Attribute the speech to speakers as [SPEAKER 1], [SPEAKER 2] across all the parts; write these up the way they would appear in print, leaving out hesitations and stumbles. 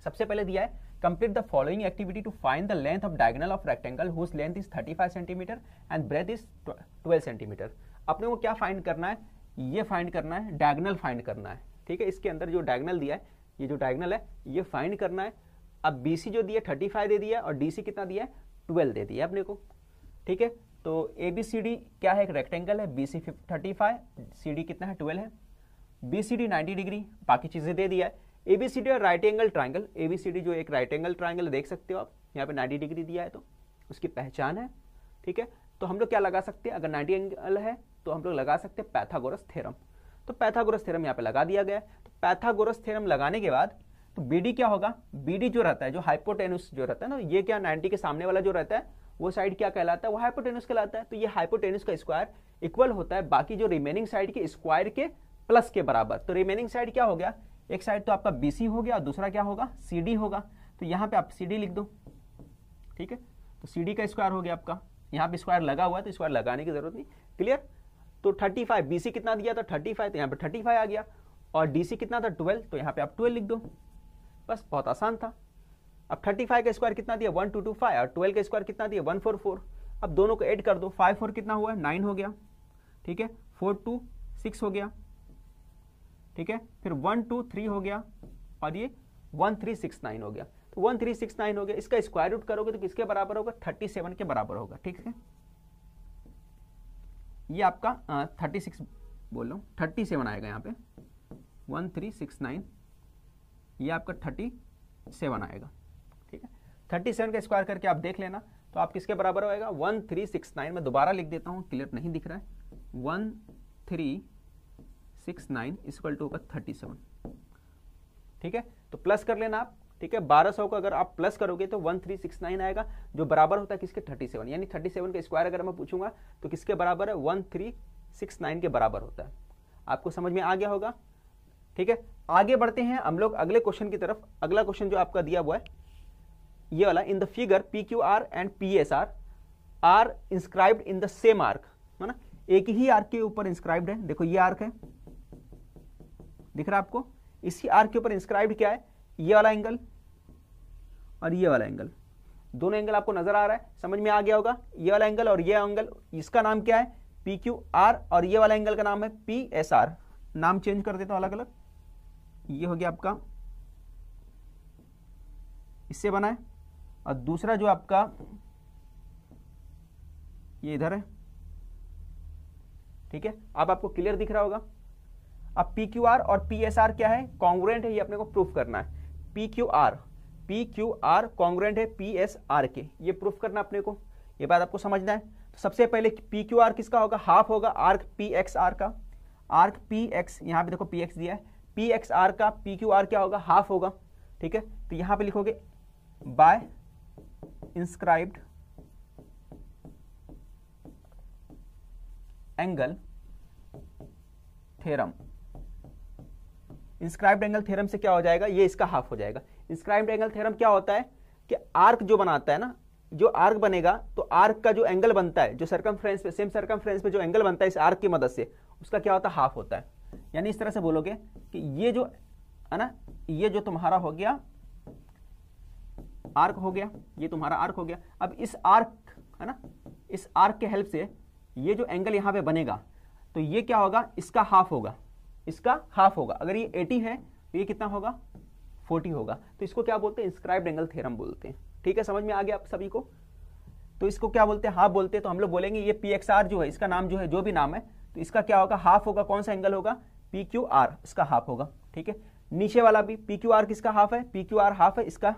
[SPEAKER 1] सबसे पहले दिया है complete the following activity to find the length of diagonal of rectangle whose length is 35 centimetre and breadth is 12 centimetre. अपने को क्या फाइंड करना है, ये फाइंड करना है, डायगोनल फाइंड करना है। ठीक है, इसके अंदर जो डायगोनल दिया है, ये जो डायगोनल है ये फाइंड करना है। अब बीसी जो दिया 35 दे दिया और डीसी कितना दिया है 12 दे दिया अपने को। ठीक है, तो ABCD क्या है, एक रेक्टेंगल है, BC 35, CD कितना है 12 है, BCD 90 डिग्री, बाकी चीजें दे दिया है। ABCD और राइट एंगल ट्राइंगल, ABCD जो एक राइट एंगल ट्राइंगल देख सकते हो आप, यहाँ पे 90 डिग्री दिया है तो उसकी पहचान है। ठीक है, तो हम लोग क्या लगा सकते हैं, अगर 90 एंगल है तो हम लोग लगा सकते हैं पैथागोरस थ्योरम। तो पैथागोरस थ्योरम यहाँ पे लगा दिया गया है। तो पैथागोरस थ्योरम लगाने के बाद तो BD क्या होगा, BD जो रहता है, जो हाइपोटेनुस जो रहता है ना, ये क्या 90 के सामने वाला जो रहता है वो साइड क्या कहलाता है, वो हाइपोटेनुस कहलाता है। तो ये हाइपोटेनुस का स्क्वायर इक्वल होता है बाकी जो रिमेनिंग साइड के स्क्वायर के प्लस के बराबर। तो रिमेनिंग साइड क्या हो गया, एक साइड तो आपका BC हो गया और दूसरा क्या होगा CD होगा। तो यहाँ पे आप CD लिख दो। ठीक है, तो CD का स्क्वायर हो गया आपका, यहाँ पे स्क्वायर लगा हुआ है तो स्क्वायर लगाने की जरूरत नहीं। क्लियर, तो 35, BC कितना दिया था 35, तो यहाँ पे 35 आ गया और DC कितना था 12, तो यहाँ पे आप 12 लिख दो। बस बहुत आसान था। अब 35 का स्क्वायर कितना दिया 1225 और 12 का स्क्वायर कितना दिया 144। अब दोनों को ऐड कर दो, 5 4 कितना हुआ 9 हो गया। ठीक है, 4 2 6 हो गया। ठीक है, फिर 1 2 3 हो गया और ये 1369 हो गया। तो 1369 हो गया, इसका स्क्वायर रूट करोगे तो किसके बराबर होगा, 37 के बराबर होगा। ठीक है, ये आपका 36 बोल रहा हूँ, 37 आएगा यहाँ पे 1369, ये आपका 37 आएगा। ठीक है, 37 का स्क्वायर करके आप देख लेना तो आप किसके बराबर होएगा 1369। मैं दोबारा लिख देता हूँ, क्लियर नहीं दिख रहा है, 1369 इक्वल टू होगा 37। ठीक है, तो प्लस कर लेना आप। ठीक है, 1200 को अगर आप प्लस करोगे तो 1369 आएगा, जो बराबर होता है किसके 37, यानी 37 का स्क्वायर अगर मैं पूछूंगा तो किसके बराबर है 1369 के बराबर होता है। आपको समझ में आ गया होगा। ठीक है, आगे बढ़ते हैं हम लोग अगले क्वेश्चन की तरफ। अगला क्वेश्चन जो आपका दिया हुआ है ये वाला, in the figure PQR and PSR are inscribed in the same arc, है ना, एक ही आर्क के ऊपर इंस्क्राइब्ड है। देखो ये आर्क है, दिख रहा है आपको, इसी आर्क के ऊपर इंस्क्राइब्ड क्या है, ये वाला एंगल और ये वाला एंगल, दोनों एंगल आपको नजर आ रहा है, समझ में आ गया होगा। ये वाला एंगल और ये एंगल, इसका नाम क्या है PQR और ये वाला एंगल का नाम है PSR। नाम चेंज कर देता हूं अलग अलग, ये हो गया आपका, इससे बना है, और दूसरा जो आपका ये इधर है। ठीक है, अब आपको क्लियर दिख रहा होगा। अब PQR और PSR क्या है, कॉन्ग्रुएंट है, ये अपने को प्रूफ करना है। PQR कॉन्ग्रुएंट है PSR के, ये प्रूफ करना अपने को, ये बात आपको समझना है। तो सबसे पहले PQR किसका होगा, हाफ होगा आर्क PXR का। आर्क PX, यहां पे देखो PX दिया है, PXR का PQR क्या होगा, हाफ होगा। ठीक है, तो यहां पे लिखोगे by inscribed angle theorem. Inscribed angle theorem से क्या हो जाएगा, ये इसका हाफ हो जाएगा। इंस्क्राइब्ड एंगल थ्योरम क्या होता है कि आर्क जो बनाता है ना, जो आर्क बनेगा तो आर्क का जो एंगल बनता है, जो सर्कमफ्रेंस पे, सेम सर्कमफ्रेंस पे जो एंगल बनता है इस आर्क की मदद से, उसका क्या होता है, हाफ होता है। यानी इस तरह से बोलोगे कि ये जो है ना, ये जो तुम्हारा हो गया आर्क हो गया, ये तुम्हारा आर्क हो गया। अब इस आर्क है ना, इस आर्क के हेल्प से ये जो एंगल यहां पे बनेगा तो ये क्या होगा, इसका हाफ होगा, इसका हाफ होगा। अगर ये 80 है तो ये कितना होगा 40 होगा। तो इसको क्या बोलते हैं, इंस्क्राइब्ड एंगल थ्योरम बोलते हैं। ठीक है, समझ में आ गया आप सभी को। तो इसको क्या बोलते हैं, हाफ बोलते हैं। तो हम लोग बोलेंगे ये PXR जो है, इसका नाम जो है, जो भी नाम है, तो इसका क्या होगा, हाफ होगा। कौन सा एंगल होगा, PQR, इसका हाफ होगा। ठीक है, नीचे वाला भी PQR किसका हाफ है, PQR हाफ है इसका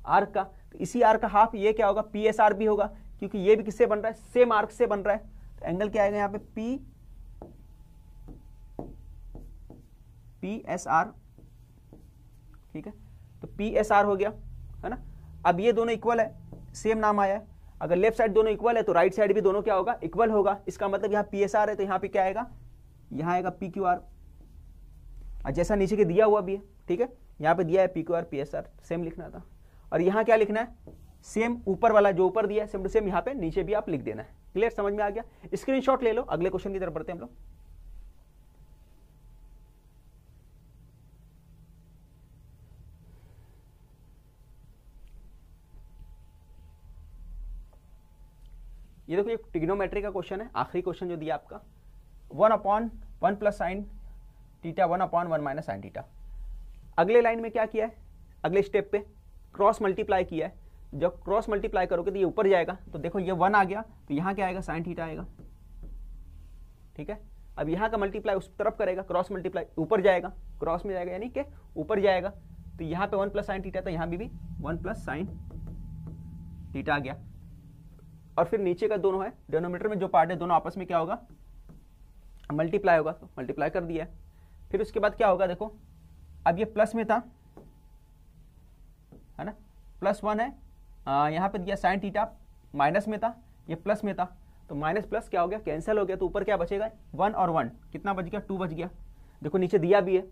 [SPEAKER 1] आर्क का, तो इसी आर्क का हाफ ये क्या होगा, PSR भी होगा, क्योंकि ये भी किससे बन रहा है, सेम आर्क से बन रहा है। तो एंगल क्या आएगा यहाँ पे PSR। ठीक है, तो PSR हो गया, है ना। अब ये दोनों इक्वल है, सेम नाम आया है। अगर लेफ्ट साइड दोनों इक्वल है तो राइट साइड भी दोनों क्या होगा, इक्वल होगा। इसका मतलब यहाँ PSR है तो यहाँ पे क्या आएगा, यहाँ आएगा PQR। और जैसा नीचे के दिया हुआ भी है, ठीक है, यहाँ पे दिया है PQR PSR, सेम लिखना था। और यहाँ क्या लिखना है, सेम ऊपर वाला जो ऊपर दिया है सेम टू सेम यहाँ पे नीचे भी आप लिख देना है। क्लियर, समझ में आ गया। स्क्रीनशॉट ले लो, अगले क्वेश्चन की तरफ बढ़ते हैं हम लोग। ये देखो ये ट्रिग्नोमेट्री का क्वेश्चन है, आखिरी क्वेश्चन जो दिया आपका 1/1 plus sine theta 1/1 minus sine theta. अगले लाइन में क्या किया है, अगले स्टेप पे क्रॉस मल्टीप्लाई किया है। जब क्रॉस मल्टीप्लाई करोगे तो ये ऊपर जाएगा, तो देखो ये 1 आ गया, तो यहाँ क्या आएगा, साइन थीटा आएगा। ठीक है, अब यहाँ का मल्टीप्लाई उस तरफ करेगा, क्रॉस मल्टीप्लाई ऊपर जाएगा, क्रॉस में जाएगा यानी कि ऊपर जाएगा, तो यहाँ पे 1 प्लस साइन थीटा, तो यहाँ भी 1 प्लस साइन थीटा आ गया। और फिर नीचे का दोनों है, डिनोमिनेटर में जो पार्ट है दोनों आपस में क्या होगा, मल्टीप्लाई होगा, तो मल्टीप्लाई कर दिया। फिर उसके बाद क्या होगा, देखो अब ये प्लस में था, है ना, +1 है, यहाँ पे दिया साइन थीटा, माइनस में था, ये प्लस में था, तो माइनस प्लस क्या हो गया, कैंसिल हो गया, तो ऊपर क्या बचेगा, 1 और 1 कितना बच गया, 2 बच गया। देखो नीचे दिया भी है,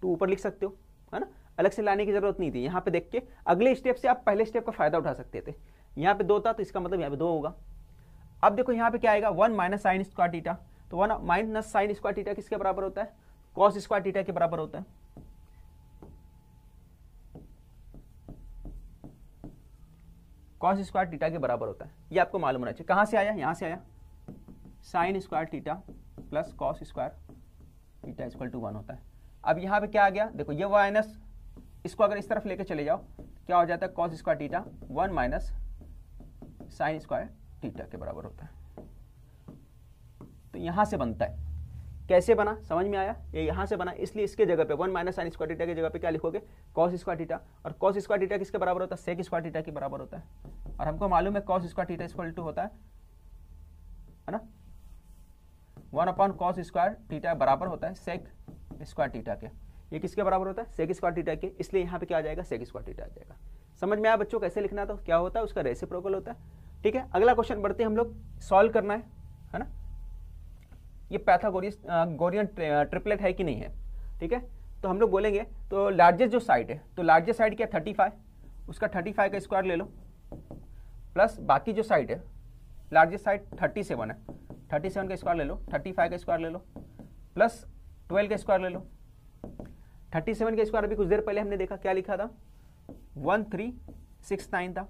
[SPEAKER 1] 2 ऊपर लिख सकते हो, है ना, अलग से लाने की जरूरत नहीं थी। यहाँ पे देख के अगले स्टेप से आप पहले स्टेप का फायदा उठा सकते थे। यहाँ पे 2 था, तो इसका मतलब यहाँ पे 2 होगा। अब देखो यहाँ पे क्या आएगा, 1 माइनस साइन स्क्वायर थीटा, तो 1 माइनस साइन स्क्वायर थीटा किसके बराबर होता है, कॉस स्क्वायर थीटा के बराबर होता है। कॉस स्क्वायर थीटा के बराबर होता है, ये आपको मालूम होना चाहिए। कहाँ से आया, यहाँ से आया, sine square theta plus cos square theta equal to 1 होता है। अब यहाँ पे क्या आ गया, देखो ये माइनस, इसको अगर इस तरफ लेके चले जाओ क्या हो जाता है, cos square theta 1 minus sign square theta के बराबर होता है। तो यहाँ से बनता है, कैसे बना समझ में आया, ये यहाँ से बना, इसलिए इसके जगह पे 1 माइनस साइन स्क्वायर थीटा की जगह पे क्या लिखोगे, कॉस स्क्वायर थीटा, और कॉस स्क्वायर थीटा किसके बराबर होता है, सेक स्क्वायर थीटा के बराबर होता है। और हमको मालूम है cos square theta equal to होता है ना, 1 कॉस स्क्वायर थीटा बराबर होता है सेक स्क्वायर थीटा के। ये किसके बराबर होता है, सेक स्क्वायर थीटा के, इसलिए यहाँ पे क्या आ जाएगा, सेक स्क्वायर थीटा आ जाएगा। समझ में आया बच्चों कैसे लिखना, तो क्या होता है उसका रेसिप्रोकल होता है। ठीक है, अगला क्वेश्चन बढ़ते हैं हम लोग, सॉल्व करना है ना। ये पैथागोरियन ट्रिपलेट है कि नहीं है, ठीक है, तो हम लोग बोलेंगे, तो लार्जेस्ट जो साइड है, तो लार्जेस्ट साइड क्या 35, उसका 35 का स्क्वायर ले लो, प्लस बाकी जो साइड है, लार्जेस्ट साइड 37 है, 37 का स्क्वायर ले लो, 35 का स्क्वायर ले लो, प्लस 12 का स्क्वायर ले लो। 37 का स्क्वायर अभी कुछ देर पहले हमने देखा, क्या लिखा था, 1369 था।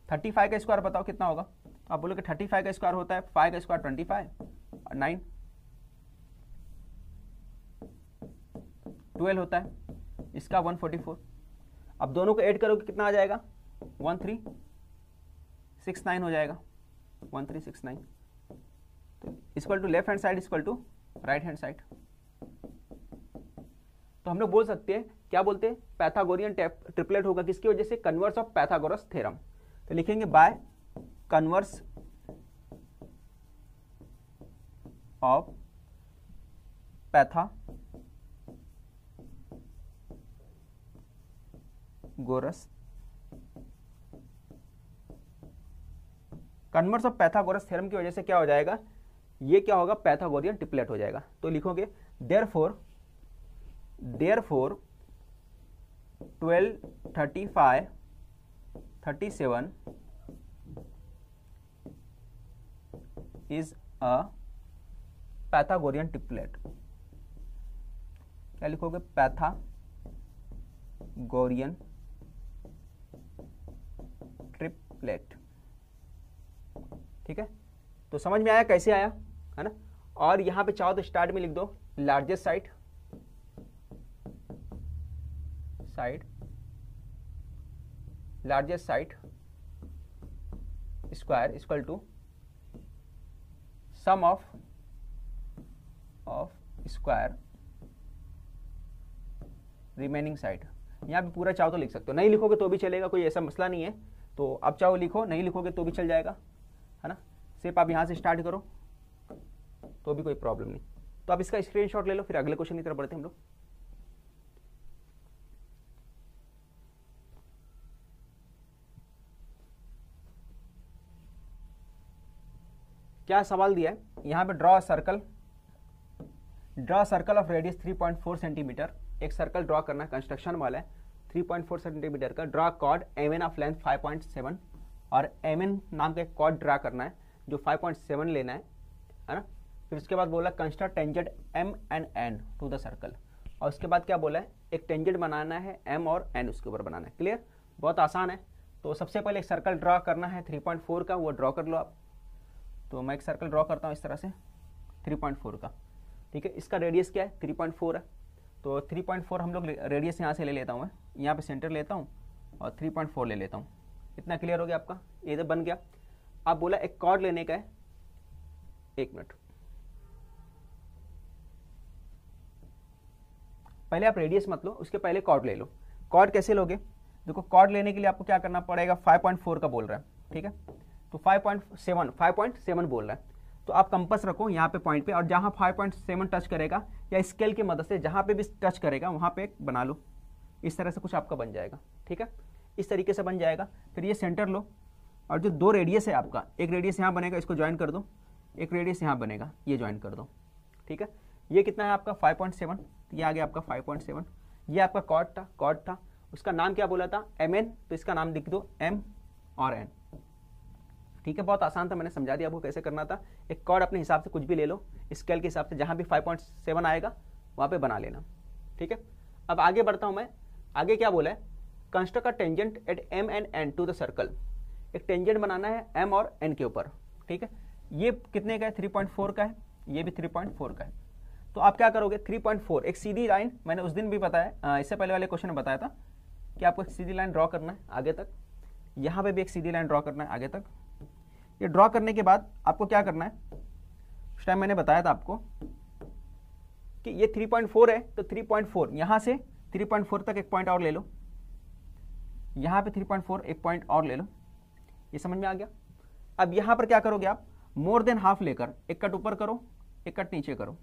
[SPEAKER 1] 35 का स्क्वायर बताओ कितना होगा, आप बोलोगे 35 का स्क्वायर होता है 5 का स्क्वायर 25 और 9 12 होता है, इसका 144। अब दोनों को ऐड करोगे कितना आ जाएगा, 1369 हो जाएगा, 1369, तो equal to left hand side equal to right hand side. तो हम लोग बोल सकते हैं, क्या बोलते हैं, पैथागोरियन ट्रिपलेट होगा किसकी वजह से, कन्वर्स ऑफ पैथागोरस थ्योरम। तो लिखेंगे by converse of Pythagoras, converse of Pythagoras theorem की वजह से क्या हो जाएगा, ये क्या होगा, पैथागोरियन ट्रिपलेट हो जाएगा। तो लिखोगे therefore 12 35 37 is a Pythagorean triplet. क्या लिखोगे, पैथागोरियन ट्रिपलेट। ठीक है, तो समझ में आया कैसे आया, है ना। और यहां पे चाहो तो स्टार्ट में लिख दो largest side square equal to sum of square remaining side. यहाँ पे पूरा चाहो तो लिख सकते हो, नहीं लिखोगे तो भी चलेगा, कोई ऐसा मसला नहीं है। तो अब चाहो लिखो, नहीं लिखोगे तो भी चल जाएगा, है ना। सिर्फ आप यहाँ से स्टार्ट करो तो भी कोई प्रॉब्लम नहीं। तो आप इसका स्क्रीनशॉट ले लो, फिर अगले क्वेश्चन की तरफ बढ़ते हैं हम लोग। क्या सवाल दिया है यहाँ पे, draw circle of radius 3.4 centimetre. एक सर्कल ड्रॉ करना है, कंस्ट्रक्शन वाला है, 3.4 सेंटीमीटर का। Draw chord MN of length 5.7 और एमएन नाम का एक कॉर्ड ड्रा करना है जो 5.7 लेना है ना। फिर उसके बाद बोला construct tangent M and N to the circle, और उसके बाद क्या बोला है, एक टेंजेंट बनाना है एम और एन उसके ऊपर बनाना है। क्लियर, बहुत आसान है। तो सबसे पहले एक सर्कल ड्रॉ करना है 3.4 का, वो ड्रॉ कर लो आप। तो मैं एक सर्कल ड्रॉ करता हूँ इस तरह से 3.4 का, ठीक है। इसका रेडियस क्या है 3.4 है, तो 3.4 हम लोग रेडियस यहाँ से ले लेता हूँ मैं, यहाँ पे सेंटर लेता हूँ और 3.4 ले लेता हूँ। इतना क्लियर हो गया आपका, ये तो बन गया। आप बोला एक कॉर्ड लेने का है, 1 मिनट, पहले आप रेडियस मत लो, उसके पहले कॉर्ड ले लो। कॉर्ड कैसे लोगे, देखो कॉर्ड लेने के लिए आपको क्या करना पड़ेगा, 5.4 का बोल रहा है, ठीक है, तो 5.7 बोल रहा है, तो आप कंपास रखो यहाँ पे पॉइंट पे, और जहाँ 5.7 टच करेगा या स्केल की मदद से जहाँ पे भी टच करेगा वहाँ पे बना लो, इस तरह से कुछ आपका बन जाएगा, ठीक है, इस तरीके से बन जाएगा। फिर ये सेंटर लो, और जो 2 रेडियस है आपका, एक रेडियस यहाँ बनेगा, इसको ज्वाइन कर दो, एक रेडियस यहाँ बनेगा, ये ज्वाइन कर दो, ठीक है। ये कितना है आपका 5.7, ये आ गया आपका 5.7। ये आपका कॉर्ड था, उसका नाम क्या बोला था mn, तो इसका नाम लिख दो m और n, ठीक है। बहुत आसान था, मैंने समझा दिया आपको कैसे करना था। एक कॉर्ड अपने हिसाब से कुछ भी ले लो, स्केल के हिसाब से जहाँ भी 5.7 आएगा वहाँ पे बना लेना, ठीक है। अब आगे बढ़ता हूँ मैं, आगे क्या बोला है, construct a tangent at m and n to the circle. एक टेंजेंट बनाना है m और n के ऊपर, ठीक है। ये कितने का है 3.4 का है, ये भी 3.4 का है। तो आप क्या करोगे 3.4 एक सीधी लाइन, मैंने उस दिन भी बताया, इससे पहले वाले क्वेश्चन में बताया था कि आपको एक सीधी लाइन ड्रॉ करना है आगे तक, यहाँ पे भी एक सीधी लाइन ड्रॉ करना है आगे तक। ये ड्रॉ करने के बाद आपको क्या करना है, उस टाइम मैंने बताया था आपको कि ये 3.4 है, तो 3.4 यहाँ से 3.4 तक एक पॉइंट और ले लो, यहाँ पे 3.4 एक पॉइंट और ले लो, ये समझ में आ गया। अब यहाँ पर क्या करोगे आप, मोर देन हाफ लेकर एक कट ऊपर करो, एक कट नीचे करो,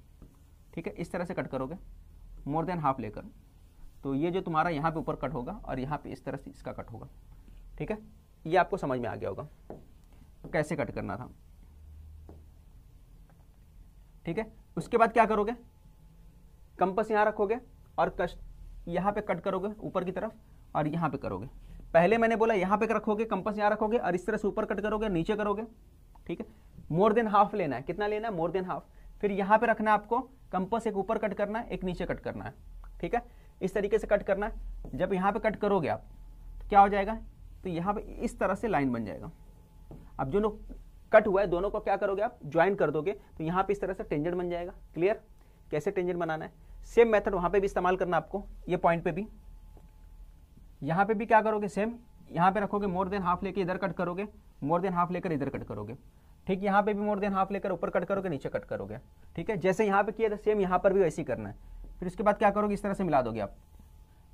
[SPEAKER 1] ठीक है, इस तरह से कट करोगे मोर देन हाफ लेकर, तो ये जो तुम्हारा यहाँ पे ऊपर कट होगा और यहाँ पे इस तरह से इसका कट होगा, ठीक है। ये आपको समझ में आ गया होगा कैसे कट करना था, ठीक है। उसके बाद क्या करोगे, कंपास यहाँ रखोगे और यहाँ पे कट करोगे ऊपर की तरफ और यहाँ पे करोगे। पहले मैंने बोला यहाँ पे रखोगे, कंपास यहाँ रखोगे और इस तरह से ऊपर कट करोगे, नीचे करोगे, ठीक है। मोर देन हाफ लेना है, कितना लेना है मोर देन हाफ। फिर यहाँ पे रखना है आपको कंपास, एक ऊपर कट करना है, एक नीचे कट करना है, ठीक है। इस तरीके से कट करना है। जब यहाँ पे कट करोगे आप तो क्या हो जाएगा, तो यहाँ पे इस तरह से लाइन बन जाएगा। अब जो कट हुआ है दोनों को क्या करोगे आप, ज्वाइन कर दोगे, तो यहाँ पे इस तरह से टेंजेंट बन जाएगा। क्लियर, कैसे टेंजेंट बनाना है, सेम मेथड वहाँ पे भी इस्तेमाल करना आपको। ये पॉइंट पे भी, यहाँ पे भी क्या करोगे, सेम यहाँ पे रखोगे, मोर देन हाफ लेके इधर कट करोगे, मोर देन हाफ लेकर इधर कट करोगे, ठीक। यहाँ पे भी मोर देन हाफ लेकर ऊपर कट करोगे, नीचे कट करोगे, ठीक है। जैसे यहाँ पे किया था सेम यहाँ पर भी वैसे ही करना है। फिर उसके बाद क्या करोगे, इस तरह से मिला दोगे आप,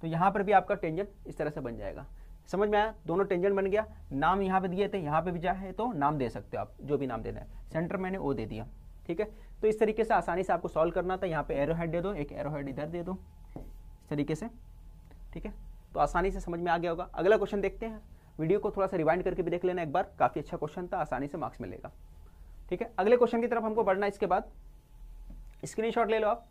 [SPEAKER 1] तो यहाँ पर भी आपका टेंजेंट इस तरह से बन जाएगा। समझ में आया, दोनों टेंजेंट बन गया। नाम यहाँ पे दिए थे, यहाँ पे भी चाहे तो नाम दे सकते हो आप, जो भी नाम देना है। सेंटर मैंने ओ दे दिया, ठीक है। तो इस तरीके से आसानी से आपको सॉल्व करना था। यहाँ पे एरो हेड दे दो, एक एरो हेड इधर दे दो, इस तरीके से, ठीक है। तो आसानी से समझ में आ गया होगा। अगला क्वेश्चन देखते हैं। वीडियो को थोड़ा सा रिवाइंड करके भी देख लेना एक बार, काफी अच्छा क्वेश्चन था, आसानी से मार्क्स मिलेगा, ठीक है। अगले क्वेश्चन की तरफ हमको बढ़ना है। इसके बाद स्क्रीनशॉट ले लो आप।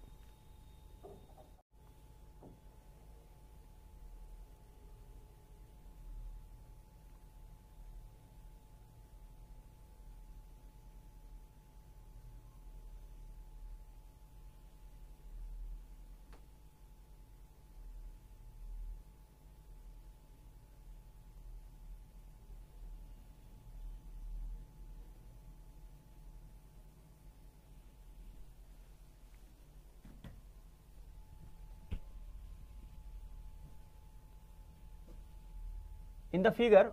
[SPEAKER 1] In the figure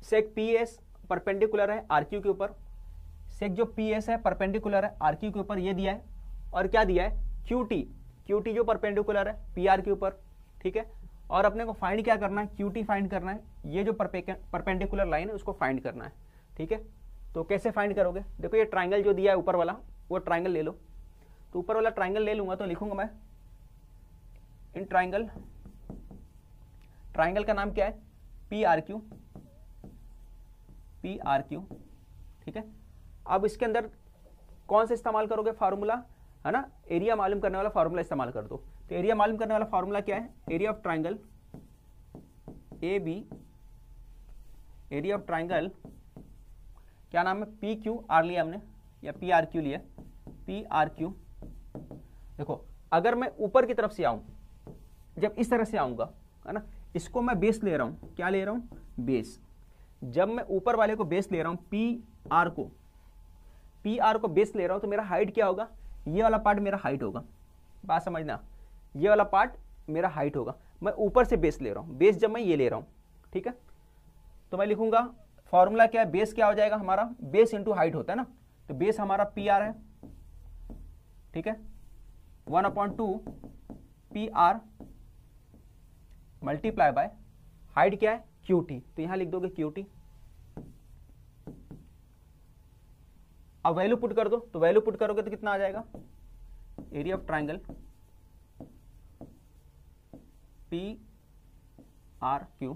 [SPEAKER 1] seg P S perpendicular है आर क्यू के ऊपर। सेक जो पी एस है परपेंडिकुलर है आर क्यू के ऊपर, ये दिया है। और क्या दिया है, क्यू टी जो परपेंडिकुलर है पी आर के ऊपर, ठीक है। और अपने को फाइंड क्या करना है, क्यू टी फाइंड करना है। ये जो परपेंडिकुलर लाइन है उसको फाइंड करना है, ठीक है। तो कैसे फाइंड करोगे, देखो ये ट्राइंगल जो दिया है ऊपर वाला, वो ट्राइंगल ले लो। तो ऊपर वाला ट्राइंगल ले लूंगा तो लिखूंगा मैं इन ट्राइंगल का नाम क्या है, पी आर क्यू, ठीक है। अब इसके अंदर कौन सा इस्तेमाल करोगे फार्मूला, है ना, एरिया मालूम करने वाला फार्मूला इस्तेमाल कर दो। तो एरिया मालूम करने वाला फार्मूला क्या है, area of triangle A B, area of triangle क्या नाम है, पी क्यू आर लिया हमने, या पी आर क्यू लिया, पी आर क्यू। देखो अगर मैं ऊपर की तरफ से आऊं, जब इस तरह से आऊंगा, है ना, इसको मैं बेस ले रहा हूं, क्या ले रहा हूं, बेस। जब मैं ऊपर वाले को बेस ले रहा हूं, पी आर को, पी आर को बेस ले रहा हूं तो मेरा हाइट क्या होगा, ये वाला पार्ट मेरा हाइट होगा, बात समझना, ये वाला पार्ट मेरा हाइट होगा, मैं ऊपर से बेस ले रहा हूं, बेस जब मैं ये ले रहा हूं, ठीक है, तो मैं लिखूंगा फॉर्मूला क्या है, बेस क्या हो जाएगा हमारा, बेस इंटू हाइट होता है ना, तो बेस हमारा पी आर है, ठीक है, 1/2 P R multiply by height क्या है क्यू टी, तो यहां लिख दोगे क्यू टी। अब वैल्यू पुट कर दो, तो वैल्यू पुट करोगे तो कितना आ जाएगा, area of triangle P R Q,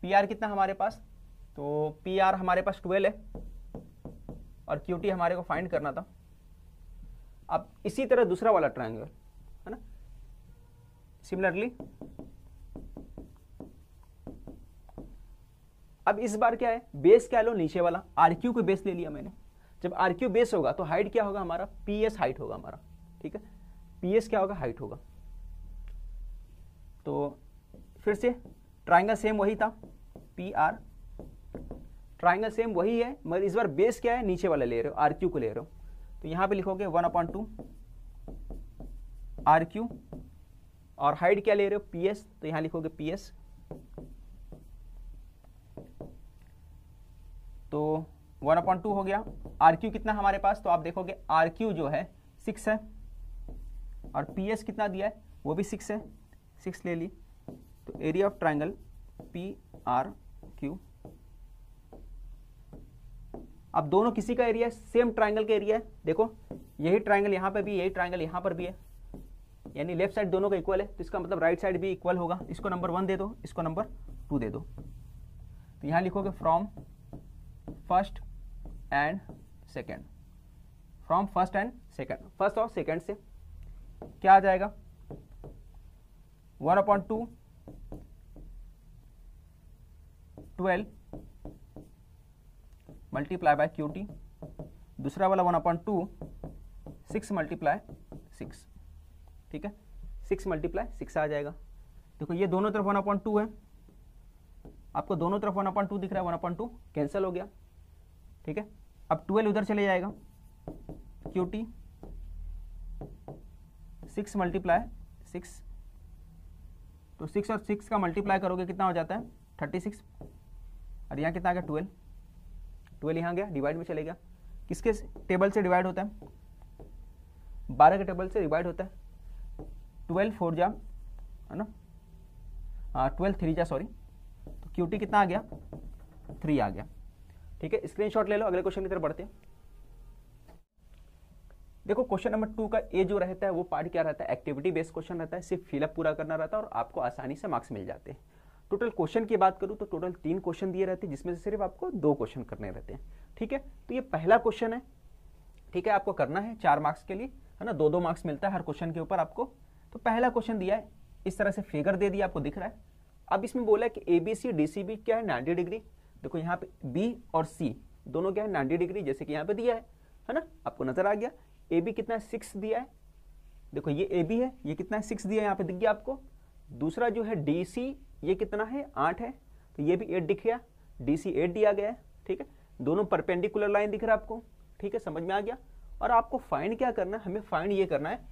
[SPEAKER 1] P R कितना हमारे पास, तो पी आर हमारे पास 12 है और क्यू टी हमारे को फाइंड करना था। अब इसी तरह दूसरा वाला ट्राइंगल है ना, सिमिलरली अब इस बार क्या है, बेस क्या लो, नीचे वाला आर क्यू को बेस ले लिया मैंने, जब आर क्यू बेस होगा तो हाइट क्या होगा हमारा, पी एस हाइट होगा हमारा, ठीक है, पी एस क्या होगा, हाइट होगा। तो फिर से ट्राइंगल सेम वही था, पी आर, ट्राइंगल सेम वही है, मगर इस बार बेस क्या है, नीचे वाला ले रहे हो, आर क्यू को ले रहे हो, तो यहां पे लिखोगे 1/2 आर क्यू, और हाइट क्या ले रहे हो, पी एस, तो यहां लिखोगे पी एस, तो 1/2 हो गया। आर क्यू कितना हमारे पास, तो आप देखोगे आर क्यू जो है 6 है और पी एस कितना दिया है, वो भी 6 है, 6 ले ली, तो area of triangle P R Q. अब दोनों किसी का एरिया है, सेम ट्राइंगल का एरिया है, देखो यही ट्राइंगल यहां पर भी, यही ट्राइंगल यहां पर भी है, यानी लेफ्ट साइड दोनों का इक्वल है, तो इसका मतलब राइट साइड भी इक्वल होगा, इसको नंबर 1 दे दो, इसको नंबर 2 दे दो, तो यहां लिखोगे from first and second, from first and second, first और सेकेंड से क्या आ जाएगा, 1/2 12 मल्टीप्लाई बाय क्यू टी, दूसरा वाला 1/2 6 मल्टीप्लाई 6, ठीक है, 6 मल्टीप्लाई 6 आ जाएगा। देखो ये दोनों तरफ 1/2 है, आपको दोनों तरफ 1/2 दिख रहा है, 1/2 कैंसिल हो गया, ठीक है, अब 12 उधर चले जाएगा, क्यू टी 6 मल्टीप्लाई 6, तो 6 और 6 का मल्टीप्लाई करोगे कितना हो जाता है 36, और यहाँ कितना आ गया 12, 12 यहाँ गया, डिवाइड में चले गया, किसके टेबल से डिवाइड होता है, 12 के टेबल से डिवाइड होता है, 12 4 जा है ना, 12 3 जा सॉरी, तो क्यू टी कितना आ गया 3 आ गया, ठीक है, स्क्रीनशॉट ले लो, अगले क्वेश्चन की तरफ बढ़ते हैं। देखो क्वेश्चन नंबर 2 का ए जो रहता है वो पार्ट क्या रहता है, एक्टिविटी बेस्ड क्वेश्चन रहता है, सिर्फ फिलअप पूरा करना रहता है और आपको आसानी से मार्क्स मिल जाते हैं। टोटल क्वेश्चन की बात करूं तो टोटल 3 क्वेश्चन दिए रहते हैं, जिसमें से सिर्फ आपको 2 क्वेश्चन करने रहते हैं, ठीक है, तो ये पहला क्वेश्चन है, ठीक है, आपको करना है 4 मार्क्स के लिए, है ना, 2-2 मार्क्स मिलता है हर क्वेश्चन के ऊपर आपको। तो पहला क्वेश्चन दिया है, इस तरह से फिगर दे दिया, आपको दिख रहा है। अब इसमें बोला है कि एबीसी डीसीबी क्या है 90 डिग्री, देखो यहाँ पे बी और सी दोनों क्या है 90 डिग्री, जैसे कि यहाँ पे दिया है ना, आपको नजर आ गया। ए बी कितना है 6 दिया है, देखो ये ए बी है, ये कितना है 6 दिया है, यहाँ पे दिख गया आपको। दूसरा जो है डी सी, ये कितना है 8 है, तो ये भी 8 दिख गया, डी सी 8 दिया गया है, ठीक है, दोनों परपेंडिकुलर लाइन दिख रहा है आपको, ठीक है, समझ में आ गया। और आपको फाइंड क्या करना है, हमें फाइंड ये करना है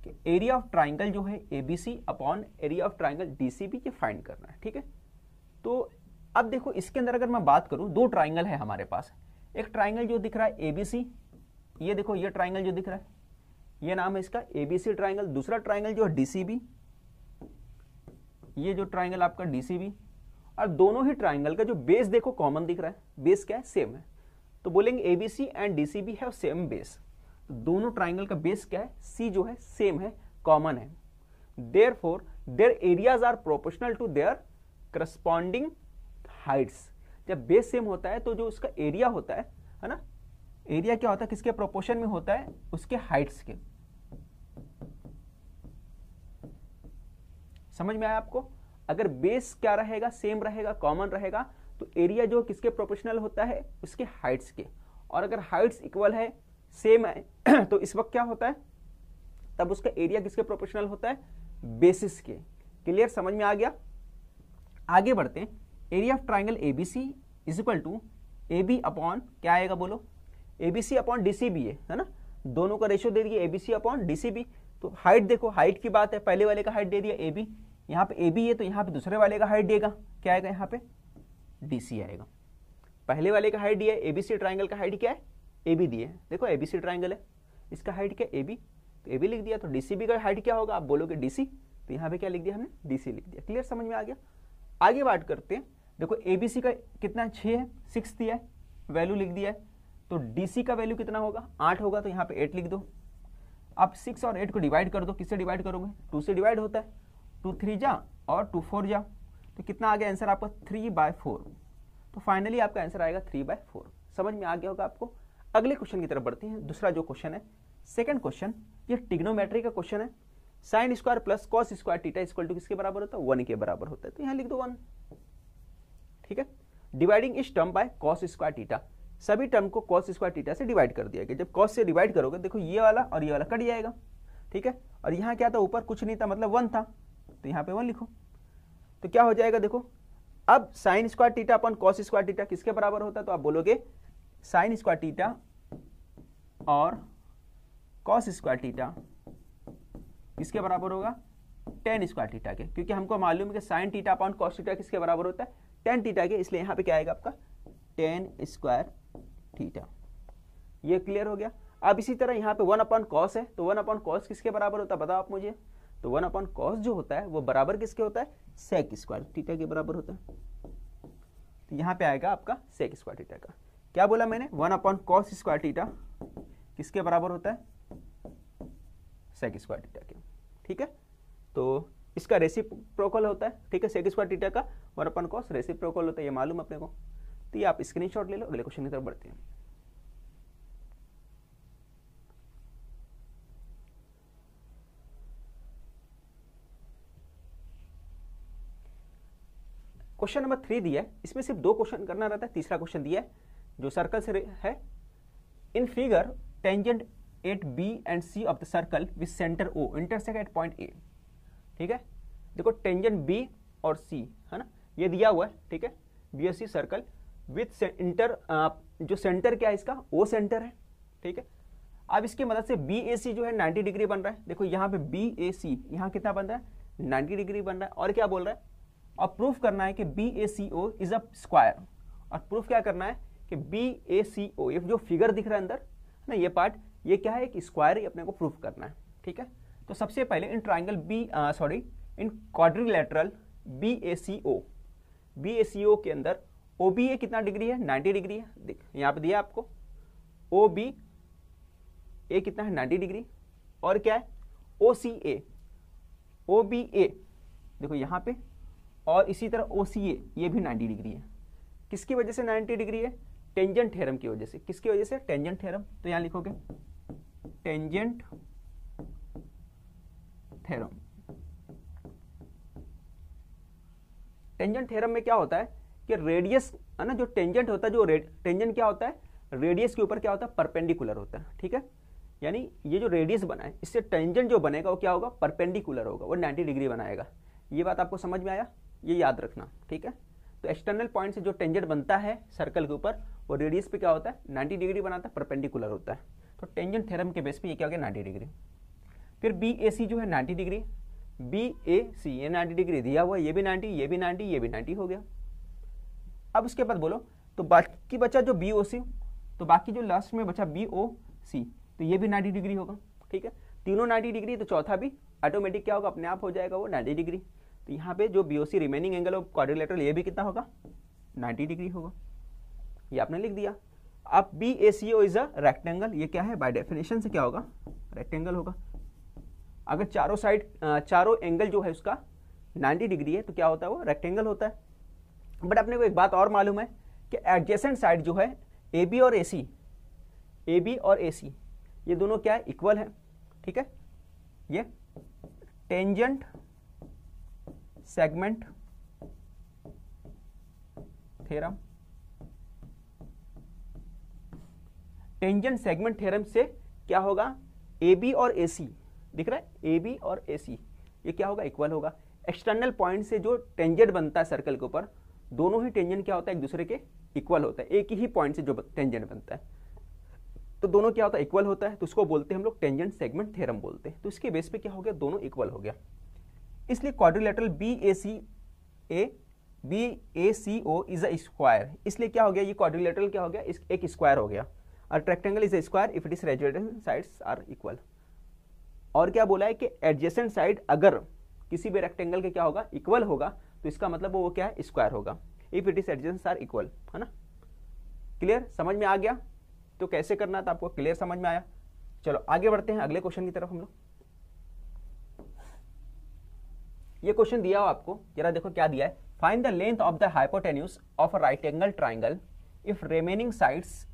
[SPEAKER 1] कि एरिया ऑफ ट्राइंगल जो है A B C upon area of triangle D C B, ये फाइंड करना है, ठीक है। तो अब देखो इसके अंदर अगर मैं बात करूं, 2 ट्राइंगल है हमारे पास, एक ट्राइंगल जो दिख रहा है एबीसी, ये देखो ये ट्राइंगल जो दिख रहा है, ये नाम है इसका एबीसी ट्राइंगल। दूसरा ट्राइंगल जो है डीसीबी, ये जो ट्राइंगल आपका डीसीबी, और दोनों ही ट्राइंगल का जो बेस देखो कॉमन दिख रहा है, बेस क्या है सेम है, तो बोलेंगे ABC and DCB have same base, तो दोनों ट्राइंगल का बेस क्या है, सी जो है सेम है, कॉमन है। Therefore their areas are proportional to their corresponding heights. जब बेस सेम होता है तो जो उसका एरिया होता है ना, एरिया क्या होता है, किसके प्रोपोर्शन में होता है, उसके हाइट्स के। समझ में आया आपको? अगर बेस क्या रहेगा, सेम रहेगा, कॉमन रहेगा, तो एरिया जो किसके प्रोपोर्शनल होता है, उसके हाइट्स के। और अगर हाइट्स इक्वल है, सेम है, तो इस वक्त क्या होता है, तब उसका एरिया किसके प्रोपोर्शनल होता है, बेसिस के। क्लियर, समझ में आ गया? आगे बढ़ते हैं। Area of triangle ABC is equal to A B upon क्या आएगा बोलो, A B C upon D C B है ना, दोनों का रेशियो दे दिया A B C upon D C B. तो हाइट देखो, हाइट की बात है, पहले वाले का हाइट दे दिया ए बी, यहाँ पे ए बी है तो यहाँ पे दूसरे वाले का हाइट देगा, क्या आएगा यहाँ पे डी सी आएगा। पहले वाले का हाइट दिया है, एबीसी ट्राइंगल का हाइट क्या है ए बी दिए, देखो एबीसी ट्राइंगल है, इसका हाइट क्या ए बी, तो ए बी लिख दिया, तो डीसीबी का हाइट क्या होगा, आप बोलोगे डीसी, तो यहाँ पे क्या लिख दिया हमने डीसी लिख दिया। क्लियर, समझ में आ गया। आगे बात करते हैं, देखो एबीसी का कितना 6 है, 6 दिया है, वैल्यू लिख दिया है, तो डीसी का वैल्यू कितना होगा 8 होगा, तो यहाँ पे 8 लिख दो। आप 6 और 8 को डिवाइड कर दो, किससे डिवाइड करोगे 2 से डिवाइड होता है, 2 3 जा और 2 4 जा, तो कितना आ गया आंसर आपका 3/4। तो फाइनली आपका आंसर आएगा 3/4। समझ में आ गया होगा आपको। अगले क्वेश्चन की तरफ बढ़ते हैं। दूसरा जो क्वेश्चन है, सेकंड क्वेश्चन, ये ट्रिग्नोमेट्री का क्वेश्चन है। Sine square plus cos square theta equal to किसके बराबर होता है 1 के बराबर होता है, तो यहाँ लिख दो 1। ठीक है, डिवाइडिंग इस term by cos square theta, सभी टर्म को कॉस स्क्वायर थीटा से डिवाइड कर दिया गया। जब कॉस से डिवाइड करोगे देखो ये वाला और ये वाला कट जाएगा। ठीक है, और यहाँ क्या था, ऊपर कुछ नहीं था मतलब 1 था, तो यहाँ पे 1 लिखो, तो क्या हो जाएगा देखो। अब साइन स्क्वायर थीटा अपन कॉस स्क्वायर थीटा किसके बराबर होता है, तो आप बोलोगे साइन स्क्वायर थीटा और कॉस स्क्वायर थीटा किसके बराबर होगा टेन स्क्वायर थीटा के, क्योंकि हमको मालूम है कि sine theta upon cos theta किसके बराबर होता है टेन थीटा के, इसलिए यहाँ पे क्या आएगा आपका टेन स्क्वायर थीटा। ये क्लियर हो गया। अब इसी तरह यहाँ पे 1 अपॉन कॉस है, तो 1 अपॉन कॉस किसके बराबर होता है बताओ आप मुझे, तो 1 अपॉन कॉस जो होता है वो बराबर किसके होता है सेक स्क्वायर थीटा के बराबर होता है, तो यहाँ पे आएगा आपका सेक स्क्वायर थीटा का। क्या बोला मैंने, 1 अपॉन कॉस स्क्वायर थीटा किसके बराबर होता है सेक स्क्वायर थीटा के। ठीक है, तो इसका रेसिप्रोकल होता है। ठीक है, सेक स्क्वायर थीटा का 1 अपॉन कॉस रेसिप्रोकल होता है, ये मालूम अपने को, तो ये आप स्क्रीनशॉट ले लो। अगले क्वेश्चन की तरफ बढ़ते हैं। क्वेश्चन नंबर 3 दिया है, इसमें सिर्फ 2 क्वेश्चन करना रहता है, तीसरा क्वेश्चन दिया है जो सर्कल से है। In figure tangent at B and C of the circle with centre O intersect at point A. ठीक है, देखो टेंजेंट बी और सी है ना, ये दिया हुआ है। ठीक है, बी और सी सर्कल विथ इंटर, जो सेंटर क्या है इसका ओ सेंटर है। ठीक है, अब इसकी मदद से बी ए सी जो है 90 डिग्री बन रहा है। देखो यहाँ पे बी ए सी यहाँ कितना बन रहा है 90 डिग्री बन रहा है। और क्या बोल रहा है, और प्रूफ करना है कि B A C O is a square, और प्रूफ क्या करना है कि बी ए सी ओ, ये जो फिगर दिख रहा है अंदर ना ये पार्ट, ये क्या है एक स्क्वायर ही अपने को प्रूफ करना है। ठीक है, तो सबसे पहले in triangle in quadrilateral B A C O के अंदर ओ बी ए कितना डिग्री है 90 डिग्री है। देख यहाँ पे दिया आपको ओ बी ए कितना है 90 डिग्री, और क्या है ओ सी ए, ओ बी ए देखो यहाँ पे, और इसी तरह ओ सी ए ये भी 90 डिग्री है। किसकी वजह से 90 डिग्री है, टेंजेंट थ्योरम की वजह से। किसकी वजह से, टेंजेंट थ्योरम, तो यहां लिखोगे टेंजेंट थ्योरम। टेंजेंट थ्योरम में क्या होता है कि रेडियस है ना, जो टेंजेंट होता है, जो टेंजेंट क्या होता है रेडियस के ऊपर क्या होता है परपेंडिकुलर होता है। ठीक है, यानी ये जो रेडियस बना है इससे टेंजेंट जो बनेगा वो क्या होगा परपेंडिकुलर होगा, वो 90 डिग्री बनाएगा। ये बात आपको समझ में आया, ये याद रखना। ठीक है, तो एक्सटर्नल पॉइंट से जो टेंजेंट बनता है सर्कल के ऊपर वो रेडियस पे क्या होता है 90 डिग्री बनाता है, परपेंडिकुलर होता है। तो टेंजेंट थ्योरम के बेस पे ये क्या हो गया 90 डिग्री। फिर बी ए सी जो है 90 डिग्री, बी ए सी ये 90 डिग्री दिया हुआ, ये भी 90, ये भी 90, ये भी 90 हो गया। अब उसके बाद बोलो तो बाकी बचा जो बी ओ सी, तो बाकी जो लास्ट में बचा बी ओ सी, तो ये भी 90 डिग्री होगा। ठीक है, तीनों 90 डिग्री, तो चौथा भी ऑटोमेटिक क्या होगा अपने आप हो जाएगा वो 90 डिग्री। तो यहाँ पे जो BOC remaining angle of quadrilateral ये भी कितना होगा 90 डिग्री होगा, ये आपने लिख दिया। अब B A C O is a rectangle, ये क्या है बाय डेफिनेशन से क्या होगा रेक्टेंगल होगा। अगर चारों साइड चारों एंगल जो है उसका 90 डिग्री है तो क्या होता है वो रेक्टेंगल होता है। बट अपने को एक बात और मालूम है कि एडजेसेंट साइड जो है ए बी और ए सी ये दोनों क्या है इक्वल है। ठीक है, ये tangent segment theorem, tangent segment theorem से क्या होगा ए बी और ए सी दिख रहा है, ए बी और ए सी ये क्या होगा इक्वल होगा। एक्सटर्नल पॉइंट से जो टेंजेंट बनता है सर्कल के ऊपर दोनों ही टेंजेंट क्या होता है, एक दूसरे के इक्वल होता है, एक ही पॉइंट से जो टेंजेंट बनता है, तो दोनों क्या होता है, इक्वल होता है, तो उसको बोलते हैं हम लोग टेंजेंट सेगमेंट थ्योरम बोलते हैं। तो इसके बेस पे क्या हो गया, दोनों इक्वल हो गया, इसलिए quadrilateral BACO is a square, इसलिए क्या हो गया, ये क्वाड्रिलेटरल क्या हो गया, एक स्क्वायर हो गया। और rectangle is a square if it is adjacent sides are equal. और क्या बोला है कि एडजेसेंट साइड अगर किसी भी रेक्टेंगल के क्या होगा, इक्वल होगा, तो इसका मतलब वो क्या है, स्क्वायर होगा, if it is adjacent are equal, है ना। क्लियर, समझ में आ गया। तो कैसे करना था आपको, क्लियर समझ में आया। चलो आगे बढ़ते हैं अगले क्वेश्चन की तरफ हम लोग। ये क्वेश्चन दिया हो आपको, जरा देखो क्या दिया है। Find the length of the hypotenuse of a right angle triangle if remaining sides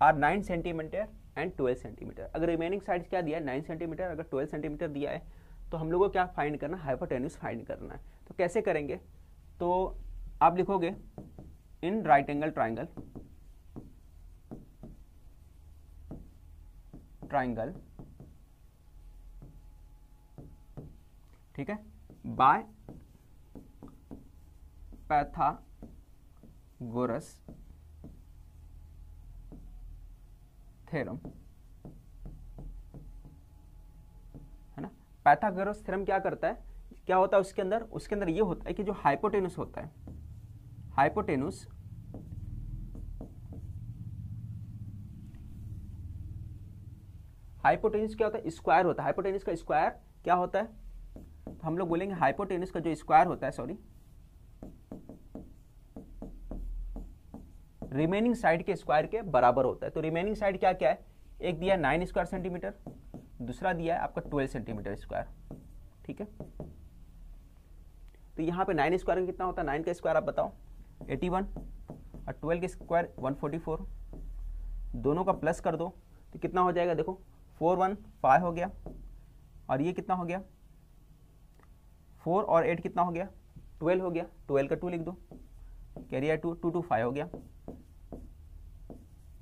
[SPEAKER 1] are 9 centimetre and 12 centimetre. अगर रिमेनिंग साइड्स क्या दिया है, 9 सेंटीमीटर, अगर 12 सेंटीमीटर दिया है, तो हम लोगों को क्या फाइंड करना है, हाइपोटेन्यूज फाइंड करना है। तो कैसे करेंगे, तो आप लिखोगे इन राइट एंगल ट्राइंगल ठीक है, बाय पाइथागोरस थ्योरम, है ना। पाइथागोरस थ्योरम क्या करता है, क्या होता है उसके अंदर ये होता है कि जो हाइपोटेन्यूस होता है, हाइपोटेन्यूस क्या होता है, स्क्वायर होता है। हाइपोटेन्यूस का स्क्वायर क्या होता है, तो हम लोग बोलेंगे हाइपोटेन्यूस का जो स्क्वायर होता है, सॉरी, रिमेनिंग साइड के स्क्वायर के बराबर होता है। तो रिमेनिंग साइड क्या क्या है, एक दिया है 9 स्क्वायर सेंटीमीटर, दूसरा दिया है आपका 12 सेंटीमीटर स्क्वायर, ठीक है। तो यहाँ पे 9 स्क्वायर कितना होता है, 9 का स्क्वायर आप बताओ 81 और 12 के स्क्वायर 144, दोनों का प्लस कर दो तो कितना हो जाएगा, देखो 415 हो गया, और ये कितना हो गया, 4 और 8 कितना हो गया, 12 हो गया, 12 का 2 लिख दो, कैरियर 225 हो गया।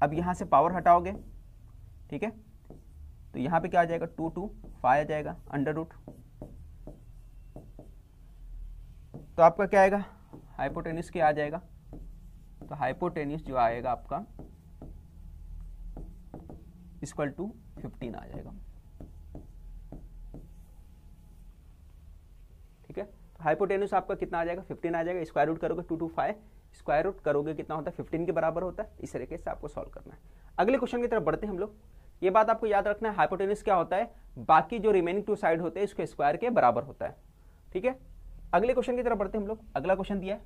[SPEAKER 1] अब यहाँ से पावर हटाओगे, ठीक है, तो यहाँ पे क्या आ जाएगा, 225 आ जाएगा, अंडर रूट, तो आपका क्या आएगा, हाइपोटेन्यूस क्या आ जाएगा, तो हाइपोटेन्यूस जो आएगा आपका इक्वल टू 15 आ जाएगा, ठीक है। तो हाइपोटेन्यूस आपका कितना आ जाएगा, 15 आ जाएगा। स्क्वायर रूट करोगे 225, स्क्वायर रूट करोगे कितना होता है, 15 के बराबर होता है। इस तरीके से आपको सॉल्व करना है। अगले क्वेश्चन की तरफ बढ़ते हैं हम लोग। ये बात आपको याद रखना है, हाइपोटेन्यूस क्या होता है, बाकी जो रिमेनिंग 2 साइड होते हैं इसके स्क्वायर के बराबर होता है, ठीक है। अगले क्वेश्चन की तरफ बढ़ते हैं हम लोग। अगला क्वेश्चन दिया है,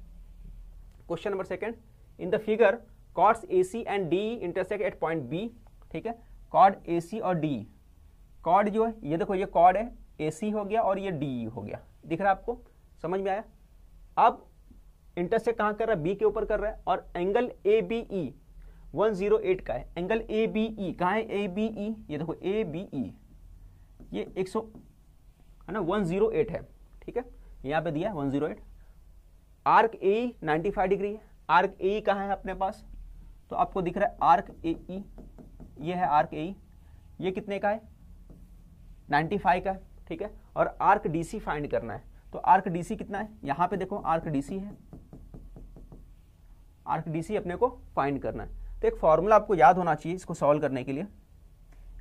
[SPEAKER 1] question number 2, in the figure chords AC and DE intersect at point B, ठीक है। कॉर्ड AC और DE, कॉर्ड जो है ये देखो, ये कॉर्ड है, AC हो गया और ये DE हो गया, दिख रहा है आपको, समझ में आया। अब इंटरसेक्ट कहां कर रहा है, B के ऊपर कर रहा है, और एंगल ABE 108 का है। एंगल ABE कहां है, ABE, ये देखो ABE, ये 100 है ना, 108 है, ठीक है, यहाँ पे दिया 108। आर्क AE 95 डिग्री है। आर्क AE कहाँ है अपने पास, तो आपको दिख रहा है आर्क AE, ये है आर्क AE, ये कितने का है, 95 का है, ठीक है। और आर्क DC फाइंड करना है, तो आर्क DC कितना है, यहाँ पे देखो आर्क DC है, आर्क DC अपने को फाइंड करना है। तो एक फॉर्मूला आपको याद होना चाहिए इसको सॉल्व करने के लिए।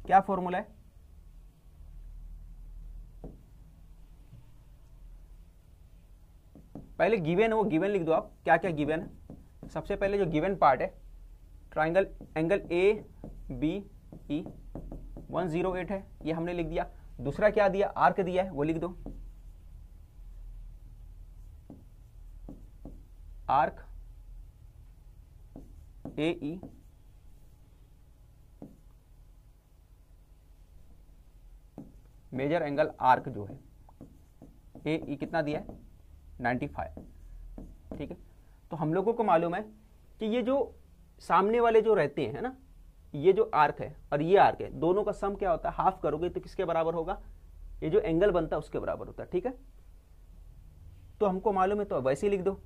[SPEAKER 1] क्या फॉर्मूला है, पहले गिवन है वो गिवन लिख दो आप, क्या क्या गिवन है। सबसे पहले जो गिवन पार्ट है, ट्राइंगल एंगल ABE 108 है, ये हमने लिख दिया। दूसरा क्या दिया, आर्क दिया है, वो लिख दो, arc AE measure angle arc जो है AE कितना दिया है, 95, ठीक है। तो हम लोगों को मालूम है कि ये जो सामने वाले जो रहते हैं, है ना, ये जो आर्क है और ये आर्क है, दोनों का सम क्या होता है, हाफ करोगे तो किसके बराबर होगा, ये जो एंगल बनता है उसके बराबर होता है, ठीक है। तो हमको मालूम है, तो वैसे ही लिख दो।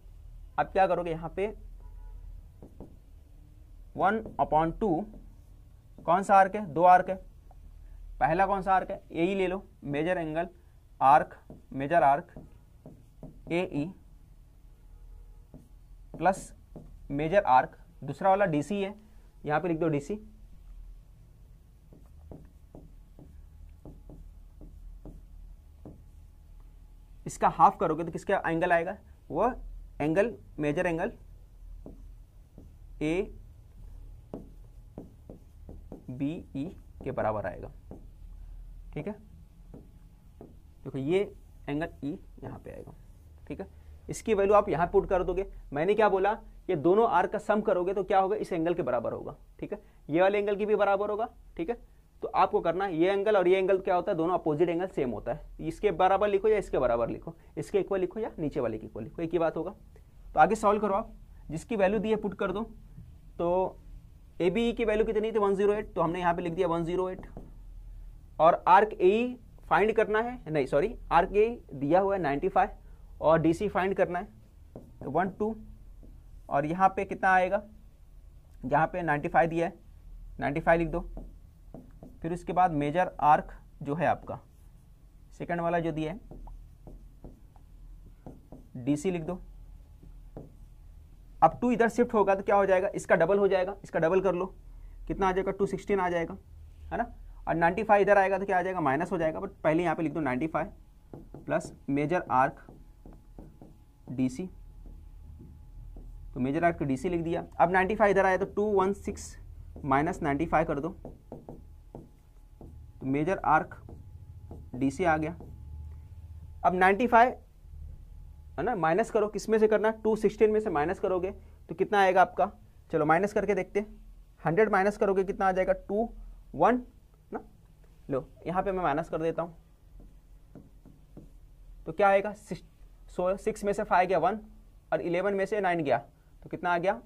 [SPEAKER 1] अब क्या करोगे, यहाँ पे 1/2, कौन सा आर्क है, 2 आर्क है। पहला कौन सा आर्क है, AE ले लो, major angle arc, major arc AE plus major arc, दूसरा वाला डीसी है, यहां पे लिख दो डीसी, इसका हाफ करोगे तो किसका एंगल आएगा, वो angle measure angle A B E के बराबर आएगा। ठीक है, देखो ये एंगल ई यहां पे आएगा। ठीक है, इसकी वैल्यू आप यहां पुट कर दोगे। मैंने क्या बोला, ये दोनों आर्क का सम करोगे तो क्या होगा, इस एंगल के बराबर होगा। ठीक है, ये वाले एंगल की भी बराबर होगा। ठीक है, तो आपको करना है, ये एंगल और ये एंगल क्या होता है, दोनों अपोजिट एंगल सेम होता है। इसके बराबर लिखो या इसके बराबर लिखो, इसके इक्वल लिखो या नीचे वाले के इक्वल लिखो, एक ही बात होगा। तो आगे सॉल्व करो आप, जिसकी वैल्यू दी है पुट कर दो। तो ए बी की वैल्यू कितनी थी 108, तो हमने यहाँ पे लिख दिया 108। और आर्क ए फाइंड करना है, नहीं सॉरी, आर्क ए दिया हुआ है 95 और डीसी फाइंड करना है 12। और यहाँ पे कितना आएगा, यहाँ पे 95 दिया है, 95 लिख दो। फिर उसके बाद मेजर आर्क जो है आपका सेकंड वाला जो दिया है डीसी लिख दो। अब 2 इधर शिफ्ट होगा तो क्या हो जाएगा, इसका डबल हो जाएगा, इसका डबल कर लो, कितना आ जाएगा 216 आ जाएगा, है ना। और 95 इधर आएगा तो क्या आ जाएगा, माइनस हो जाएगा, बट पहले यहाँ पे लिख दो 95 प्लस मेजर आर्क डीसी। तो मेजर आर्क डीसी लिख दिया। अब 95 इधर आया तो 216 माइनस 95 कर दो, तो मेजर आर्क डीसी आ गया। अब 95 है ना, माइनस करो, किस में से करना है, 216 में से माइनस करोगे तो कितना आएगा आपका, चलो माइनस करके देखते हैं। 100 माइनस करोगे कितना आ जाएगा, 21 ना। लो यहाँ पे मैं माइनस कर देता हूँ, तो क्या आएगा, 6 में से 5 गया 1 और 11 में से 9 गया तो कितना आ गया।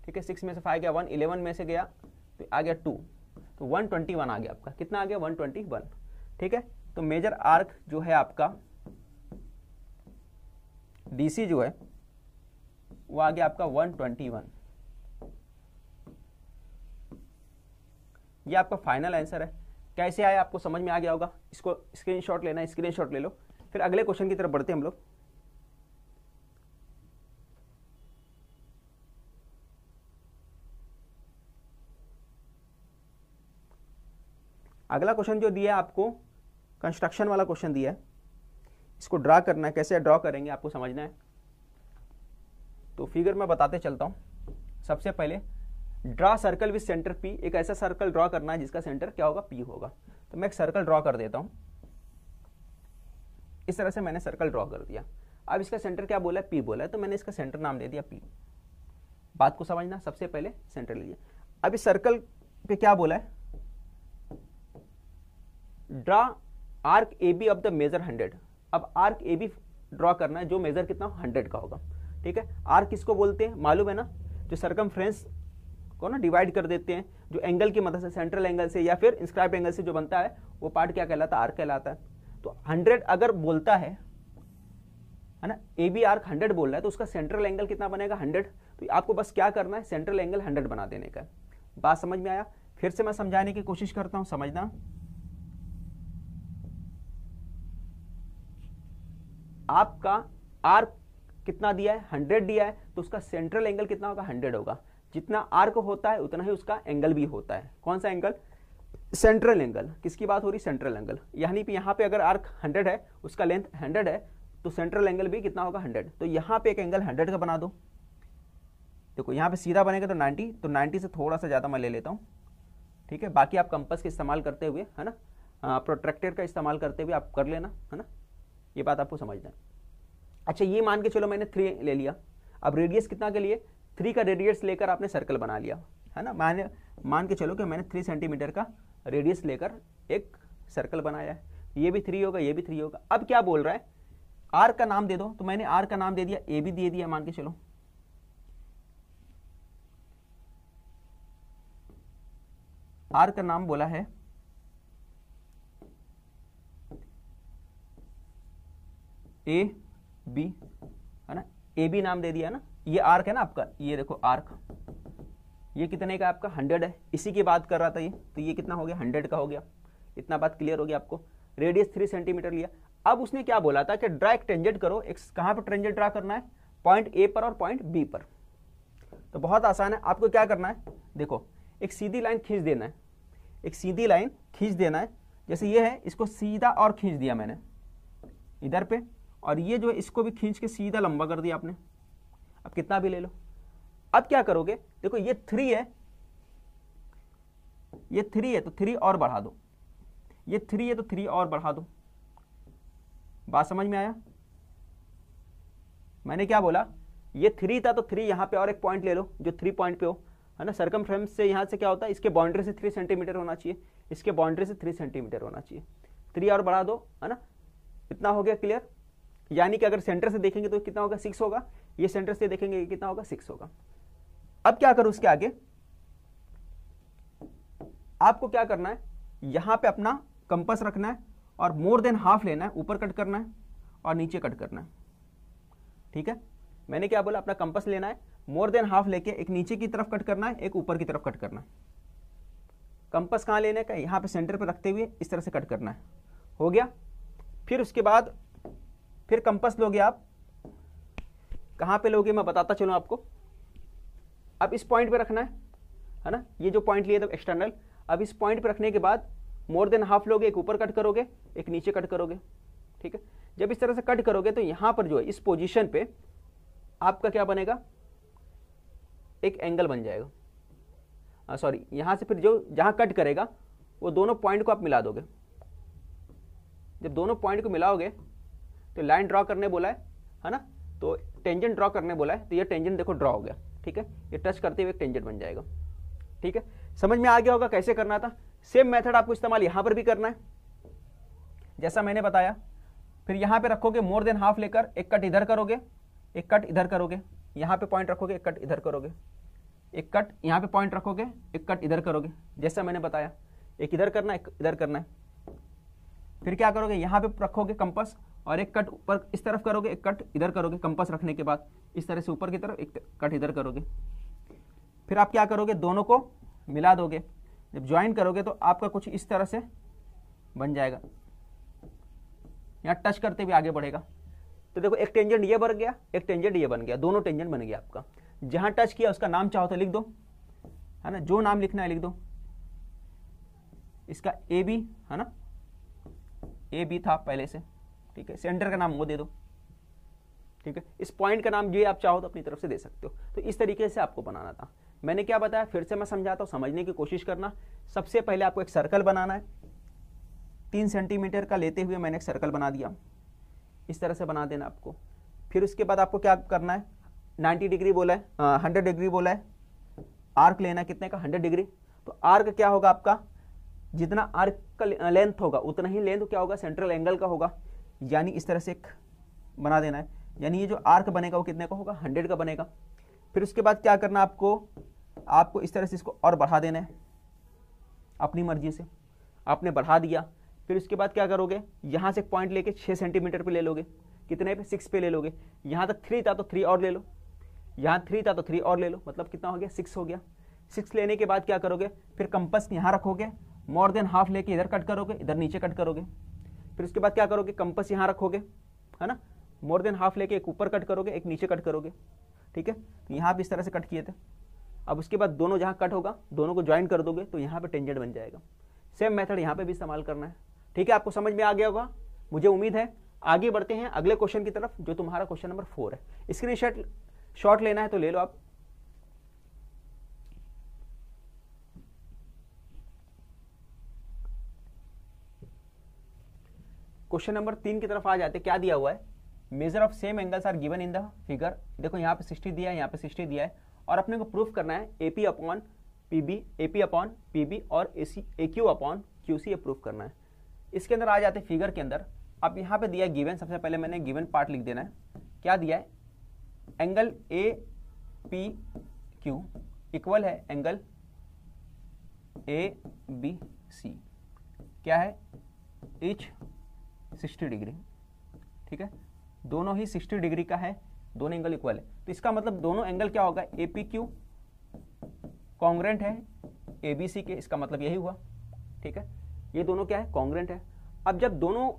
[SPEAKER 1] ठीक है, 6 में से 5 गया 1, 11 में से गया तो आ गया 2, तो 121 आ गया आपका, कितना आ गया 121। ठीक है, तो मेजर आर्क जो है आपका डीसी जो है वो आ गया आपका 121। ये आपका फाइनल आंसर है। कैसे आया आपको समझ में आ गया होगा, इसको स्क्रीनशॉट लेना है, स्क्रीनशॉट ले लो। फिर अगले क्वेश्चन की तरफ बढ़ते हैं हम लोग। अगला क्वेश्चन जो दिया है आपको, कंस्ट्रक्शन वाला क्वेश्चन दिया है, इसको ड्रा करना है। कैसे ड्रॉ करेंगे आपको समझना है, तो फिगर में बताते चलता हूं। सबसे पहले draw circle with centre P, एक ऐसा सर्कल ड्रॉ करना है जिसका सेंटर क्या होगा, पी होगा। तो मैं एक सर्कल ड्रॉ कर देता हूं, इस तरह से मैंने सर्कल ड्रॉ कर दिया। अब इसका सेंटर क्या बोला है, पी बोला है, तो मैंने इसका सेंटर नाम दे दिया पी। बात को समझना, सबसे पहले सेंटर लीजिए। अब इस सर्कल पे क्या बोला है, draw arc A B of the measure 100। अब आर्क ए बी ड्रॉ करना है जो मेजर कितना 100 का होगा। ठीक है, आर्क किसको बोलते हैं मालूम है ना, जो सरकमफ्रेंस को ना डिवाइड कर देते हैं, जो एंगल की मदद से, सेंट्रल एंगल से या फिर इंस्क्राइब एंगल से जो बनता है वो पार्ट क्या कहलाता है, आर्क कहलाता है। तो 100 अगर बोलता है ना, ए बी आर्क 100 बोल रहा है तो उसका सेंट्रल एंगल कितना बनेगा 100। तो आपको बस क्या करना है, सेंट्रल एंगल 100 बना देने का। बात समझ में आया, फिर से मैं समझाने की कोशिश करता हूं, समझना। आपका आर्क कितना दिया है, 100 दिया है, तो उसका सेंट्रल एंगल कितना होगा, 100 होगा। जितना आर्क होता है उतना ही उसका एंगल भी होता है। कौन सा एंगल, सेंट्रल एंगल। किसकी बात हो रही, सेंट्रल एंगल। यानी कि यहाँ पे अगर आर्क 100 है, उसका लेंथ 100 है, तो सेंट्रल एंगल भी कितना होगा 100। तो यहाँ पे एक एंगल 100 का बना दो। देखो यहाँ पे सीधा बनेगा तो 90, तो 90 से थोड़ा सा ज़्यादा मैं ले लेता हूँ। ठीक है, बाकी आप कंपास का इस्तेमाल करते हुए, है ना, प्रोट्रैक्टर का इस्तेमाल करते हुए आप कर लेना, है ना, ये बात आपको समझना है। अच्छा, ये मान के चलो मैंने 3 ले लिया। अब रेडियस कितना के लिए, 3 का रेडियस लेकर आपने सर्कल बना लिया, है ना। मान के चलो कि मैंने 3 सेंटीमीटर का रेडियस लेकर एक सर्कल बनाया है। ये भी 3 होगा, ये भी 3 होगा। अब क्या बोल रहा है, आर का नाम दे दो। तो मैंने आर का नाम दे दिया, ए भी दे दिया, मान के चलो। आर का नाम बोला है ए बी, है ना, ए बी नाम दे दिया ना। ये आर्क है ना आपका, ये देखो आर्क, ये कितने का आपका 100 है, इसी की बात कर रहा था ये। तो ये कितना हो गया, 100 का हो गया। इतना बात क्लियर हो गया आपको। रेडियस 3 सेंटीमीटर लिया। अब उसने क्या बोला था कि ड्रा एक टेंजेंट करो। एक कहाँ पर टेंजेंट ड्रा करना है, पॉइंट ए पर और पॉइंट बी पर। तो बहुत आसान है, आपको क्या करना है, देखो एक सीधी लाइन खींच देना है, एक सीधी लाइन खींच देना है, जैसे ये है, इसको सीधा और खींच दिया मैंने इधर पे, और ये जो है इसको भी खींच के सीधा लंबा कर दिया आपने। अब कितना भी ले लो। अब क्या करोगे, देखो ये 3 है, ये 3 है तो 3 और बढ़ा दो, ये 3 है तो 3 और बढ़ा दो। बात समझ में आया? मैंने क्या बोला, ये 3 था तो 3 यहां पे और एक पॉइंट ले लो जो 3 पॉइंट पे हो, है ना। सर्कमफ्रेंस से यहां से क्या होता है, इसके बाउंड्री से 3 सेंटीमीटर होना चाहिए, इसके बाउंड्री से 3 सेंटीमीटर होना चाहिए। 3 और बढ़ा दो, है ना, इतना हो गया क्लियर। यानी कि अगर सेंटर से देखेंगे तो कितना होगा, 6 होगा, ये सेंटर से देखेंगे कितना होगा, 6 होगा। अब क्या करूं, उसके आगे आपको क्या करना है, यहां पे अपना कंपास रखना है और मोर देन हाफ लेना है, ऊपर कट करना है और नीचे कट करना है, ठीक है। मैंने क्या बोला, अपना कंपास लेना है, मोर देन हाफ लेके एक नीचे की तरफ कट करना है, एक ऊपर की तरफ कट करना है। कंपास कहां लेने का, यहां पे सेंटर पे रखते हुए इस तरह से कट करना है, हो गया। फिर उसके बाद फिर कंपास लोगे आप, कहां पे लोगे मैं बताता चलूं आपको। अब इस पॉइंट पे रखना है ना, ये जो पॉइंट लिए तो एक्सटर्नल। अब इस पॉइंट पे रखने के बाद मोर देन हाफ लोगे, एक ऊपर कट करोगे, एक नीचे कट करोगे, ठीक है। जब इस तरह से कट करोगे तो यहां पर जो है इस पोजीशन पे आपका क्या बनेगा, एक एंगल बन जाएगा। सॉरी, यहां से फिर जो जहां कट करेगा वो दोनों पॉइंट को आप मिला दोगे। जब दोनों पॉइंट को मिलाओगे तो लाइन ड्रॉ करने बोला है ना, तो टेंजेंट ड्रॉ करने बोला है, तो ये टेंजेंट देखो ड्रॉ हो गया, ठीक है। ये टच करते हुए एक टेंजेंट बन जाएगा, ठीक है। समझ में आ गया होगा कैसे करना था। सेम मेथड आपको इस्तेमाल यहां पर भी करना है जैसा मैंने बताया। फिर यहां पे रखोगे मोर देन हाफ लेकर, एक कट इधर करोगे, एक कट इधर करोगे, यहां पे पॉइंट रखोगे, एक कट इधर करोगे, एक कट यहां पे पॉइंट रखोगे, एक कट इधर करोगे, जैसा मैंने बताया। एक इधर करना है, एक इधर करना है। फिर क्या करोगे, यहां पे रखोगे कंपास और एक कट ऊपर इस तरफ करोगे, एक कट इधर करोगे, कंपास रखने के बाद इस तरह से ऊपर की तरफ एक कट इधर करोगे। फिर आप क्या करोगे, दोनों को मिला दोगे। जब ज्वाइन करोगे तो आपका कुछ इस तरह से बन जाएगा, यहां टच करते हुए आगे बढ़ेगा। तो देखो एक टेंजेंट ये बन गया, एक टेंजेंट ये बन गया, दोनों टेंजेंट बन गया आपका। जहां टच किया उसका नाम चाहो तो लिख दो, है ना, जो नाम लिखना है लिख दो। इसका ए बी, है ना, ए बी था पहले से, ठीक है। सेंटर का नाम वो दे दो, ठीक है। इस पॉइंट का नाम ये आप चाहो तो अपनी तरफ से दे सकते हो। तो इस तरीके से आपको बनाना था। मैंने क्या बताया, फिर से मैं समझाता हूं, समझने की कोशिश करना। सबसे पहले आपको एक सर्कल बनाना है, 3 सेंटीमीटर का लेते हुए मैंने एक सर्कल बना दिया, इस तरह से बना देना आपको। फिर उसके बाद आपको क्या करना है, 90 डिग्री बोला है, 100 डिग्री बोला है, आर्क लेना है कितने का, 100 डिग्री। तो आर्क क्या होगा आपका, जितना आर्क का लेंथ होगा उतना ही लेंथ क्या होगा, सेंट्रल एंगल का होगा। यानी इस तरह से एक बना देना है, यानी ये जो आर्क बनेगा वो कितने का होगा, 100 का बनेगा। फिर उसके बाद क्या करना आपको इस तरह से इसको और बढ़ा देना है अपनी मर्जी से। आपने बढ़ा दिया, फिर उसके बाद क्या करोगे, यहां से एक पॉइंट लेके 6 सेंटीमीटर पे ले लोगे, कितने पे, 6 पे ले लोगे। यहां तक 3 था तो 3 और ले लो, यहां 3 था तो 3 और ले लो, मतलब कितना हो गया, 6 हो गया। 6 लेने के बाद क्या करोगे, फिर कंपास यहां रखोगे, मोर देन हाफ लेके इधर कट करोगे, इधर नीचे कट करोगे। फिर उसके बाद क्या करोगे, कंपास यहां रखोगे, है ना, मोर देन हाफ लेके एक ऊपर कट करोगे, एक नीचे कट करोगे, ठीक है। तो यहां पे इस तरह से कट किए थे। अब उसके बाद दोनों जहां कट होगा दोनों को ज्वाइन कर दोगे तो यहां पे टेंजेंट बन जाएगा। सेम मेथड यहां पे भी इस्तेमाल करना है, ठीक है। आपको समझ में आ गया होगा मुझे उम्मीद है। आगे बढ़ते हैं अगले क्वेश्चन की तरफ, जो तुम्हारा क्वेश्चन नंबर 4 है। स्क्रीनशॉट शॉट लेना है तो ले लो आप। क्वेश्चन नंबर 3 की तरफ आ जाते, क्या दिया हुआ है, measure of same angles are given in the figure. देखो यहाँ पे 60 दिया है, यहाँ पे 60 दिया है, और अपने को प्रूफ करना है AP upon PB, AP upon PB और AQ अपॉन QC, ये प्रूफ करना है। इसके अंदर आ जाते फिगर के अंदर। अब यहाँ पे दिया है गिवन, सबसे पहले मैंने गिवन पार्ट लिख देना है। क्या दिया है, एंगल APQ इक्वल है एंगल ABC, क्या है, ईच 60 डिग्री, ठीक है। दोनों ही 60 डिग्री का है, दोनों एंगल इक्वल है। तो इसका मतलब दोनों एंगल क्या होगा, APQ कॉन्ग्रेंट है ABC के, इसका मतलब यही हुआ, ठीक है। ये दोनों क्या है, कॉन्ग्रेंट है। अब जब दोनों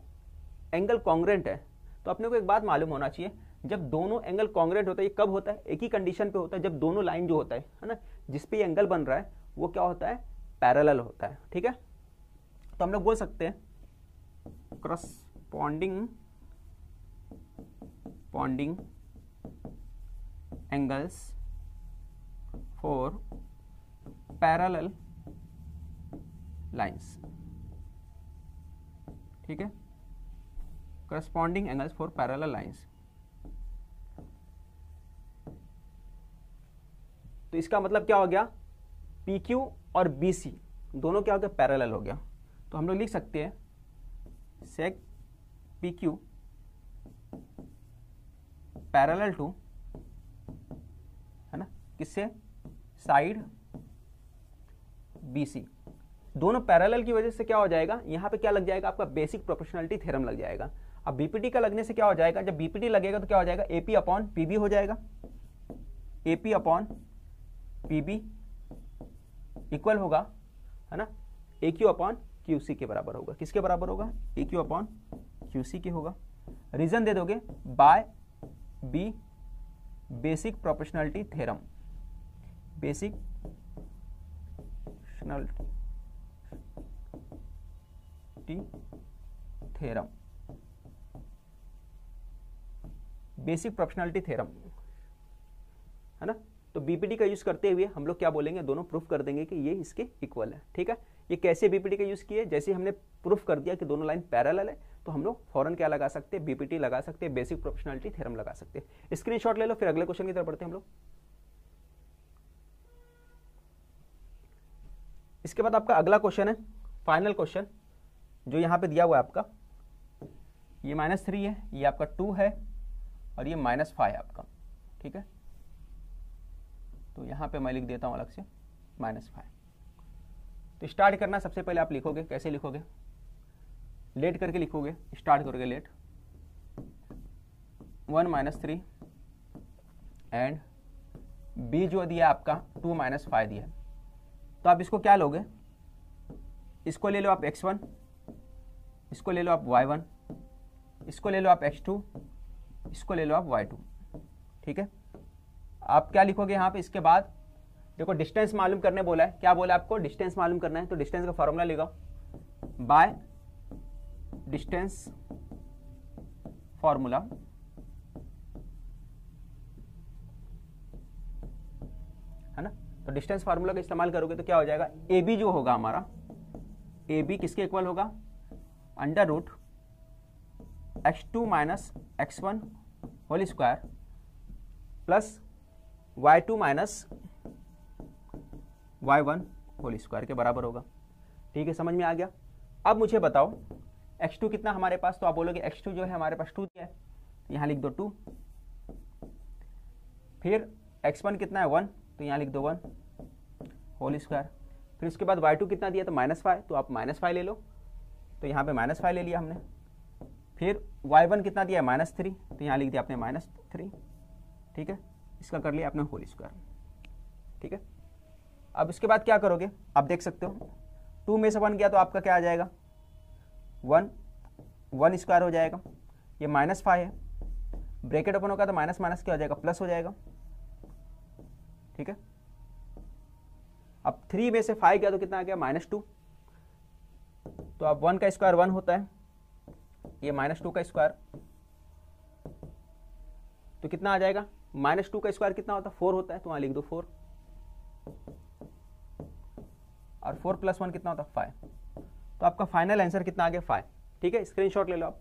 [SPEAKER 1] एंगल कॉन्ग्रेंट है तो अपने को एक बात मालूम होना चाहिए, जब दोनों एंगल कॉन्ग्रुएंट होता है, ये कब होता है, एक ही कंडीशन पे होता है, जब दोनों लाइन जो होता है ना, जिस पे एंगल बन रहा है वो क्या होता है, पैरेलल होता है। ठीक है, तो हम लोग बोल सकते हैं corresponding angles for parallel lines. ठीक है, corresponding angles for parallel lines. तो इसका मतलब क्या हो गया, PQ और BC दोनों क्या हो गया, पैरेलल हो गया। तो हम लोग लिख सकते हैं सेक PQ पैरेलल टू, है ना, किससे, साइड BC। दोनों पैरेलल की वजह से क्या हो जाएगा, यहां पे क्या लग जाएगा, आपका बेसिक प्रोपोर्शनलिटी थ्योरम लग जाएगा। अब BPT का लगने से क्या हो जाएगा, जब BPT लगेगा तो क्या हो जाएगा, AP अपॉन PB हो जाएगा। AP अपॉन PB इक्वल होगा, है ना, AQ अपॉन QC के बराबर होगा। किसके बराबर होगा, AQ अपॉन QC के होगा। रीजन दे दोगे, by B basic proportionality theorem, basic theorem, basic proportionality theorem, है ना। तो बीपीटी का यूज करते हुए हम लोग क्या बोलेंगे, दोनों प्रूफ कर देंगे कि ये इसके इक्वल है। ठीक है, ये कैसे बीपीटी का यूज किए, जैसे हमने प्रूफ कर दिया कि दोनों लाइन पैरेलल है, तो हम लोग फौरन क्या लगा सकते हैं, बीपीटी लगा सकते हैं, बेसिक प्रोपोर्शनलिटी थ्योरम लगा सकते हैं। स्क्रीनशॉट ले लो, फिर अगले क्वेश्चन की तरफ बढ़ते हैं हम लोग। इसके बाद आपका अगला क्वेश्चन है, फाइनल क्वेश्चन, जो यहां पे दिया हुआ है आपका, ये -3 है, ये आपका 2 है, और ये -5 है आपका। ठीक है, तो यहां पे मैं लिख देता हूं अलग से -5। तो स्टार्ट करना, सबसे पहले आप लिखोगे, कैसे लिखोगे, लेट करके लिखोगे, स्टार्ट करोगे लेट, 1 - 3 एंड बी जो दिया आपका 2 - 5 दिया है। तो आप इसको क्या लोगे, इसको ले लो आप x1, इसको ले लो आप y1, इसको ले लो आप x2, इसको ले लो आप y2। ठीक है, आप क्या लिखोगे यहाँ पे, इसके बाद देखो डिस्टेंस मालूम करने बोला है, क्या बोला आपको, डिस्टेंस मालूम करना है, तो डिस्टेंस का फॉर्मूला लगाओ, बाय डिस्टेंस फॉर्मूला, है ना। तो डिस्टेंस फार्मूला का इस्तेमाल करोगे तो क्या हो जाएगा, AB जो होगा हमारा, AB किसके इक्वल होगा, √ x2 - x1 whole square plus y2 - y1 whole square के बराबर होगा। ठीक है, समझ में आ गया। अब मुझे बताओ x2 कितना हमारे पास, तो आप बोलोगे x2 जो है हमारे पास 2 दिया है, यहाँ लिख दो 2, फिर x1 कितना है 1, तो यहाँ लिख दो 1 होल स्क्वायर, फिर उसके बाद y2 कितना दिया, तो -5, तो आप -5 ले लो, तो यहाँ पे -5 ले लिया हमने, फिर y1 कितना दिया -3, तो यहाँ लिख दिया आपने -3। ठीक है, इसका कर लिया आपने होल स्क्वायर। ठीक है, अब इसके बाद क्या करोगे, आप देख सकते हो 2 में से 1 गया तो आपका क्या आ जाएगा, 1 स्क्वायर हो जाएगा, ये -5 है, ब्रैकेट ओपन होगा तो माइनस माइनस क्या हो जाएगा, प्लस हो जाएगा। ठीक है, अब 3 में से 5 गया तो कितना आ गया, -2, तो अब 1 का स्क्वायर 1 होता है, ये -2 का स्क्वायर, तो कितना आ जाएगा, -2 का स्क्वायर कितना होता है, 4 होता है, तो वहां लिख दो 4, और 4 + 1 कितना होता है, 5। तो आपका फाइनल आंसर कितना आ गया, 5। ठीक है, स्क्रीनशॉट ले लो आप।